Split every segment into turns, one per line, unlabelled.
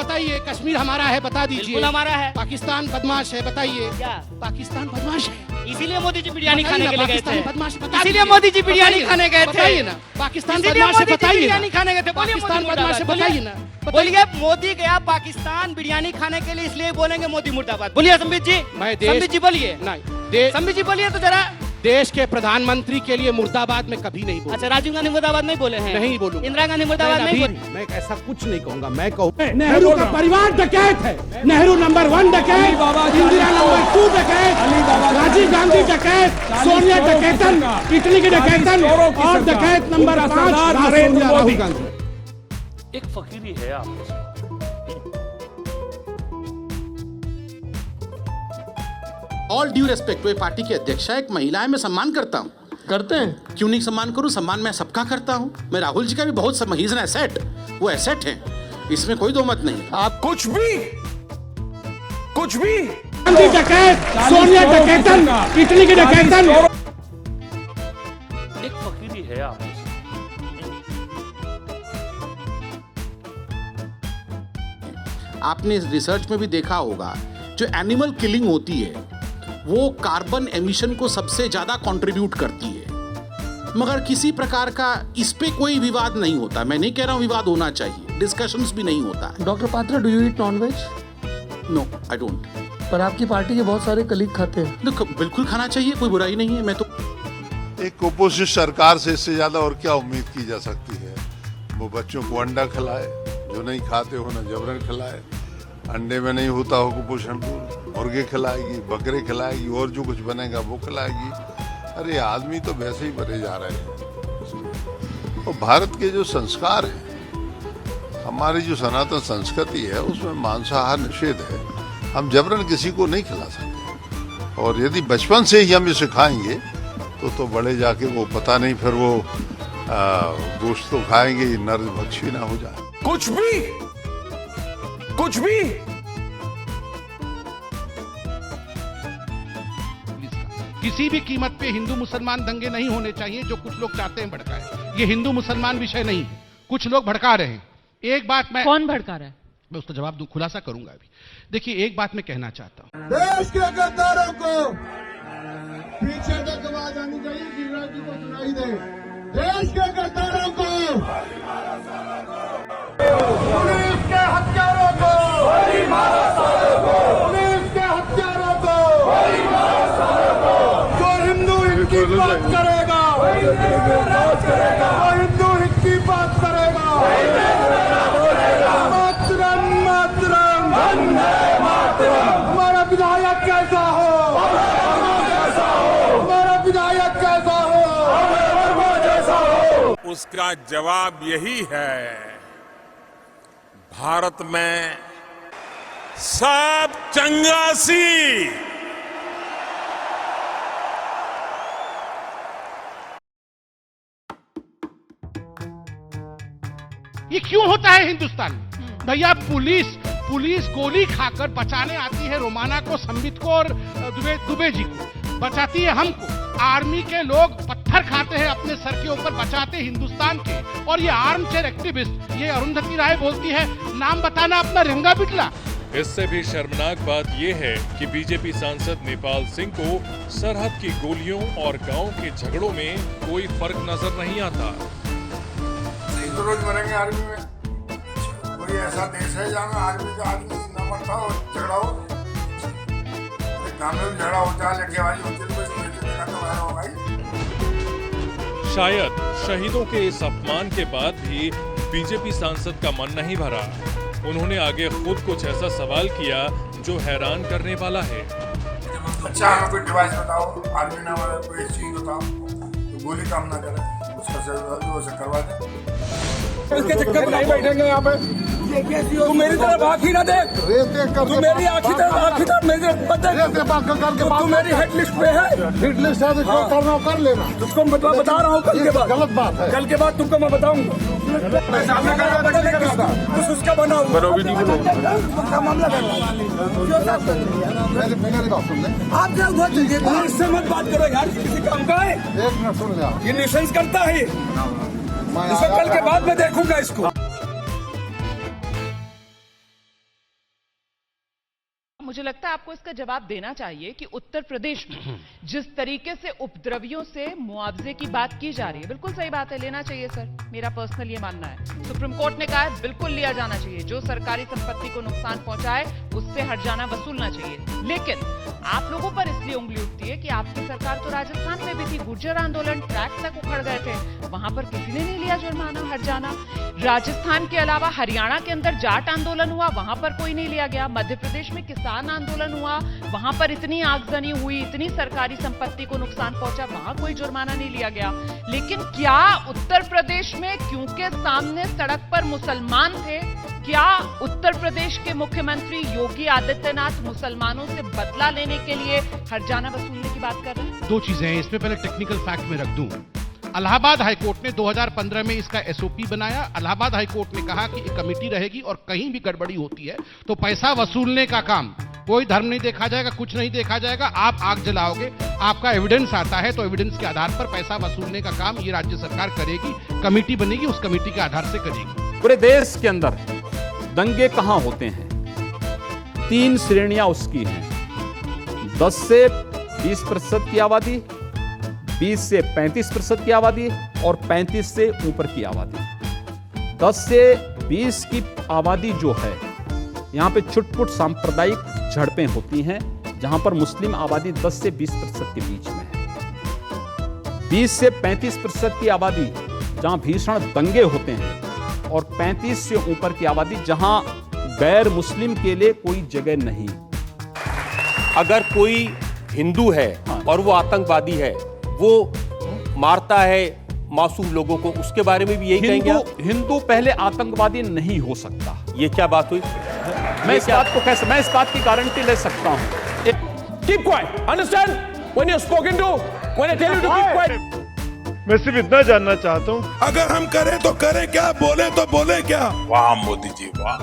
बताइए, कश्मीर हमारा है, बता दीजिए।
बिल्कुल हमारा है।
पाकिस्तान बदमाश है, बताइए।
क्या?
पाकिस्तान बदमाश है,
इसीलिए मोदी जी बिरयानी खाने के लिए गए थे।
बदमाश,
इसीलिए मोदी जी बिरयानी खाने गए थे।
बताइए ना, पाकिस्तान
इसीलिए
बदमाश है,
मोदी जी
बताइए
बिरयानी
ना।
खाने गए थे। बोलिए
पाकिस्तान
मोदी
बदमाश है,
मुर्दाबाद।
बताइए ना।
बोलिए मोदी गया पाकिस्तान बिरयानी खाने के लिए, इसलिए बोलेंगे मोदी मुर्दाबाद। बोलिए संबित जी। संबित जी बोलिए।
नहीं,
संबित जी बोलिए तो जरा।
देश के प्रधानमंत्री के लिए मुर्दाबाद में कभी नहीं बोला।
अच्छा, राजीव गांधी मुर्दाबाद नहीं बोले हैं?
नहीं बोलूं।
इंदिरा गांधी मुर्दाबाद नहीं बोली?
मैं ऐसा कुछ नहीं कहूंगा। मैं कहूँ नेहरू का परिवार डकैत है। नेहरू नंबर 1 डकैत, इंदिरा नंबर 2 डकैत, राजीव गांधी डकैत, सोनिया डकैतन, इटली की डकैतन, और डकैत नंबर 5 राहुल गांधी।
एक फकीरी है आप।
ऑल ड्यू रेस्पेक्ट, वो पार्टी की अध्यक्षा है, एक महिला है, मैं सम्मान करता हूँ।
करते हैं,
क्यों नहीं सम्मान करूँ? सम्मान मैं सबका करता हूँ। मैं राहुल जी का भी बहुत ही इज एन एसेट, वो एसेट है, इसमें कोई दो मत नहीं।
आप कुछ भी
गांधी डकैत, सोनिया डकैतन, इटली की डकैतन।
एक फकीरी है आप।
आपने रिसर्च में भी देखा होगा, जो एनिमल किलिंग होती है वो कार्बन एमिशन को सबसे ज्यादा कंट्रीब्यूट करती है, मगर किसी प्रकार का इस पे कोई विवाद नहीं होता। मैं नहीं कह रहा हूं विवाद होना चाहिए, डिस्कशंस भी नहीं होता है।
Doctor Patra, do you eat nonveg?
No, I don't.
पर आपकी पार्टी के बहुत सारे कलीग खाते हैं।
देखो, बिल्कुल खाना चाहिए, कोई बुराई नहीं है। मैं तो
एक कुपोषित सरकार से इससे ज्यादा और क्या उम्मीद की जा सकती है? वो बच्चों को अंडा खिलाए, जो नहीं खाते हो ना जबरन खिलाए। अंडे में नहीं होता हो कुपोषण, मुर्गे खिलाएगी, बकरे खिलाएगी, और जो कुछ बनेगा वो खिलाएगी। अरे आदमी तो वैसे ही बढ़े जा रहे हैं। और भारत के जो संस्कार हैं, हमारी जो सनातन संस्कृति है, उसमें मांसाहार निषेध है। हम जबरन किसी को नहीं खिला सकते, और यदि बचपन से ही हम ये सिखाएंगे तो बड़े जाके वो पता नहीं फिर वो गोश्त तो खाएंगे, नर भक्षी ना हो जाए।
कुछ भी
किसी भी कीमत पे हिंदू मुसलमान दंगे नहीं होने चाहिए, जो कुछ लोग चाहते हैं भड़काए। ये हिंदू मुसलमान विषय नहीं है, कुछ लोग भड़का रहे हैं। एक बात मैं,
कौन भड़का रहा है?
मैं उसका जवाब खुलासा करूंगा अभी। देखिए, एक बात मैं कहना चाहता हूं,
देश के गद्दारों को पीछे तक आवाज आनी चाहिए, गिरिराज जी को सुनाई दे। देश के गद्दारों को, पुलिस के हत्यारों को, पुलिस के हत्यारों को, जो हिंदू इनकी बात करेगा, वो हिंदू इनकी बात करेगा। मातरम मातरम, हमारा विधायक कैसा हो, हमारा विधायक कैसा हो,
उसका जवाब यही है, भारत में सब चंगासी।
ये क्यों होता है हिंदुस्तान में? भैया, पुलिस गोली खाकर बचाने आती है रोमाना को, संबित को और दुबे जी को, बचाती है हमको। आर्मी के लोग पत्थर खाते हैं अपने सर के ऊपर, बचाते हिंदुस्तान के। और ये आर्म चेयर एक्टिविस्ट, ये अरुंधति राय बोलती है, नाम बताना अपना रंगा बिटला।
इससे भी शर्मनाक बात यह है कि बीजेपी सांसद नेपाल सिंह को सरहद की गोलियों और गांव के झगड़ों में कोई फर्क नजर नहीं आता।
तो रोज मरेंगे आर्मी में। कोई ऐसा देश है जहाँ आर्मी का आदमी न मरता हो, झगड़ा हो, गाँव में भी झगड़ा होता है, लेकेबाजी होती है, तो भाई।
शायद शहीदों के इस अपमान के बाद भी बीजेपी सांसद का मन नहीं भरा। उन्होंने आगे खुद कुछ ऐसा सवाल किया जो हैरान करने वाला है।
अच्छा, हमें कोई डिवाइस बताओ, आर्मी ना वाला कोई चीज बताओ, तो गोली काम ना करे, उसका करवा दे।
इसके चक्कर में नहीं बैठेंगे यहाँ पे। तू मेरी तरफ आँखी ना देख, तू मेरी आँखी तरफ मेरी तू मेरी हिट लिस्ट पे है।
हिट लिस्ट है तो जो करना हो कर लेना।
तुझको बता रहा हूँ, कल के बाद
गलत बात है।
कल के बाद तुमको मैं बताऊंगा। कुछ उसका बना हुआ मामला आप इससे मत बात करो यार, किसी काम का है।
एक मिनट सुन लिया,
ये निशंस करता है, कल के बाद मैं देखूंगा इसको।
मुझे लगता है आपको इसका जवाब देना चाहिए कि उत्तर प्रदेश में जिस तरीके से उपद्रवियों से मुआवजे की बात की जा रही है, बिल्कुल सही बात है, लेना चाहिए सर, मेरा पर्सनल ये मानना है। सुप्रीम कोर्ट ने कहा है बिल्कुल लिया जाना चाहिए, जो सरकारी संपत्ति को नुकसान पहुंचाए उससे हर्जाना वसूलना चाहिए। लेकिन आप लोगों पर इसलिए उंगली उठती है कि आपकी सरकार तो राजस्थान में भी थी, गुर्जर आंदोलन ट्रैक तक उखड़ गए थे, वहां पर किसी ने नहीं लिया जुर्माना हर्जाना। राजस्थान के अलावा हरियाणा के अंदर जाट आंदोलन हुआ, वहां पर कोई नहीं लिया गया। मध्य प्रदेश में किसान आंदोलन हुआ, वहां पर इतनी आगजनी हुई, इतनी सरकारी संपत्ति को नुकसान पहुंचा, वहां कोई जुर्माना नहीं लिया गया। लेकिन क्या उत्तर प्रदेश में क्योंकि सामने सड़क पर मुसलमान थे, क्या उत्तर प्रदेश के मुख्यमंत्री योगी आदित्यनाथ मुसलमानों से बदला लेने के लिए हर्जाना वसूलने की बात कर रहे हैं?
दो चीजें हैं इसमें, पहले टेक्निकल फैक्ट में रख दूं। इलाहाबाद हाईकोर्ट ने 2015 में इसका एसओपी बनाया। इलाहाबाद हाईकोर्ट ने कहा कि एक कमेटी रहेगी और कहीं भी गड़बड़ी होती है तो पैसा वसूलने का काम, कोई धर्म नहीं देखा जाएगा, कुछ नहीं देखा जाएगा, आप आग जलाओगे, आपका एविडेंस आता है तो एविडेंस के आधार पर पैसा वसूलने का काम ये राज्य सरकार करेगी, कमेटी बनेगी, उस कमेटी के आधार से करेगी।
पूरे देश के अंदर दंगे कहां होते हैं? 3 श्रेणियां उसकी हैं। 10 से 20% की आबादी, 20 से 35% की आबादी और 35 से ऊपर की आबादी। 10 से 20 की आबादी जो है, यहाँ पे छुटपुट सांप्रदायिक झड़पें होती हैं, जहां पर मुस्लिम आबादी 10 से 20% के बीच में है। 20 से 35% की आबादी जहां भीषण दंगे होते हैं और 35 से ऊपर की आबादी जहां गैर मुस्लिम के लिए कोई जगह नहीं।
अगर कोई हिंदू है और वो आतंकवादी है, वो मारता है मासूम लोगों को, उसके बारे में भी यही कहेंगे आप?
हिंदू पहले आतंकवादी नहीं हो सकता।
ये क्या बात हुई?
मैं इस बात की गारंटी ले सकता हूं।
Keep quiet. Understand? When you're spoken to, when I tell you to keep quiet.
मैं सिर्फ इतना जानना चाहता हूँ,
अगर हम करें तो करें क्या, बोले तो बोले क्या? वाह मोदी जी, वाह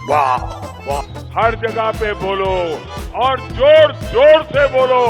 वाह वाह।
हर जगह पे बोलो और जोर जोर से बोलो।